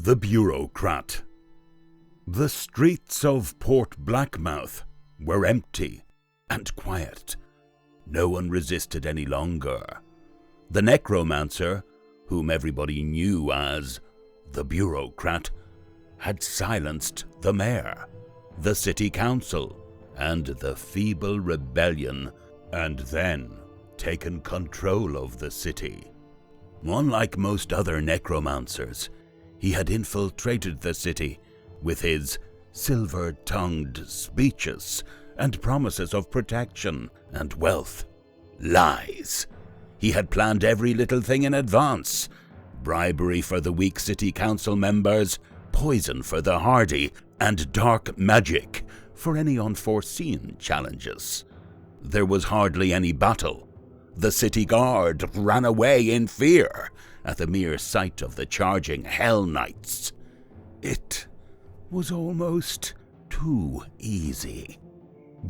The Bureaucrat. The streets of Port Blackmouth were empty and quiet. No one resisted any longer. The Necromancer, whom everybody knew as the Bureaucrat, had silenced the mayor, the city council, and the feeble rebellion, and then taken control of the city. Unlike most other necromancers, he had infiltrated the city with his silver-tongued speeches and promises of protection and wealth. Lies. He had planned every little thing in advance. Bribery for the weak city council members, poison for the hardy, and dark magic for any unforeseen challenges. There was hardly any battle. The city guard ran away in fear at the mere sight of the charging Hell Knights. It was almost too easy.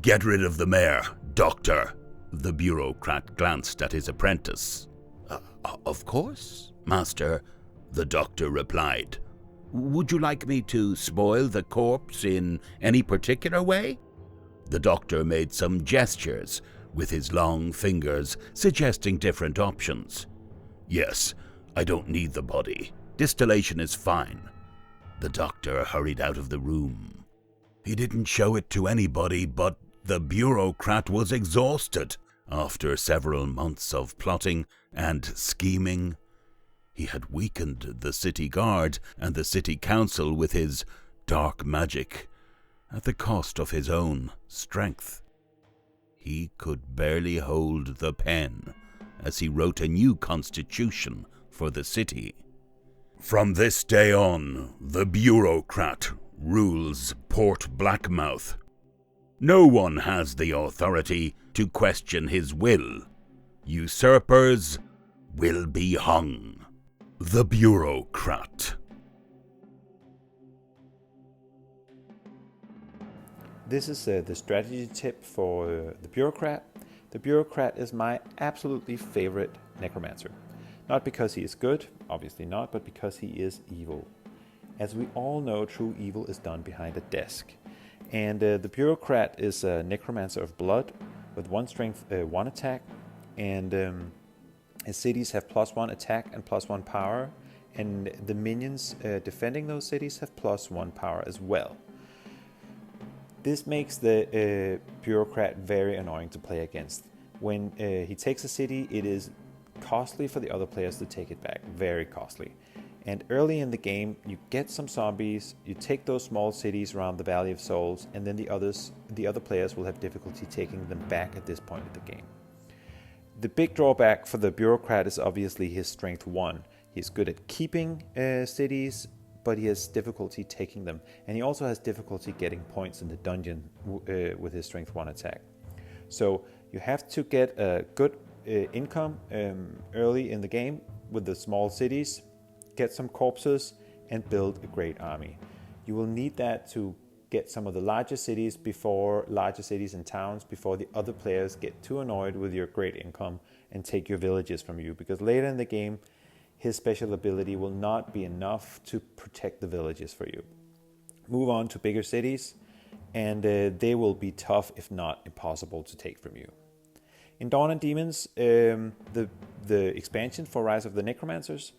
"Get rid of the mayor, Doctor." The Bureaucrat glanced at his apprentice. Of course, Master," the doctor replied. "Would you like me to spoil the corpse in any particular way?" The doctor made some gestures with his long fingers, suggesting different options. "Yes, I don't need the body. Distillation is fine." The doctor hurried out of the room. He didn't show it to anybody, but the Bureaucrat was exhausted after several months of plotting and scheming. He had weakened the city guard and the city council with his dark magic at the cost of his own strength. He could barely hold the pen as he wrote a new constitution for the city. "From this day on, the Bureaucrat rules Port Blackmouth. No one has the authority to question his will. Usurpers will be hung. The Bureaucrat." This is the strategy tip for the Bureaucrat. The Bureaucrat is my absolutely favorite necromancer. Not because he is good, obviously not, but because he is evil. As we all know, true evil is done behind a desk. And the Bureaucrat is a necromancer of blood with 1 strength, 1 attack, and his cities have +1 attack and +1 power, and the minions defending those cities have +1 power as well. This makes the Bureaucrat very annoying to play against. When he takes a city, it is costly for the other players to take it back, very costly. And early in the game, you get some zombies, you take those small cities around the Valley of Souls, and then the other players will have difficulty taking them back at this point of the game. The big drawback for the Bureaucrat is obviously his strength 1. He's good at keeping cities, but he has difficulty taking them. And he also has difficulty getting points in the dungeon with his strength 1 attack. So you have to get a good income early in the game with the small cities, get some corpses, and build a great army. You will need that to get some of the larger cities and towns before the other players get too annoyed with your great income and take your villages from you, because later in the game his special ability will not be enough to protect the villages for you. Move on to bigger cities, and they will be tough, if not impossible, to take from you. In Dawn and Demons, the expansion for Rise of the Necromancers,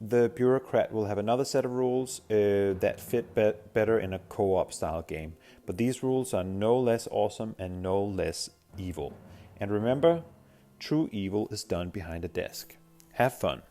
the Bureaucrat will have another set of rules that fit better in a co-op style game. But these rules are no less awesome and no less evil. And remember, true evil is done behind a desk. Have fun.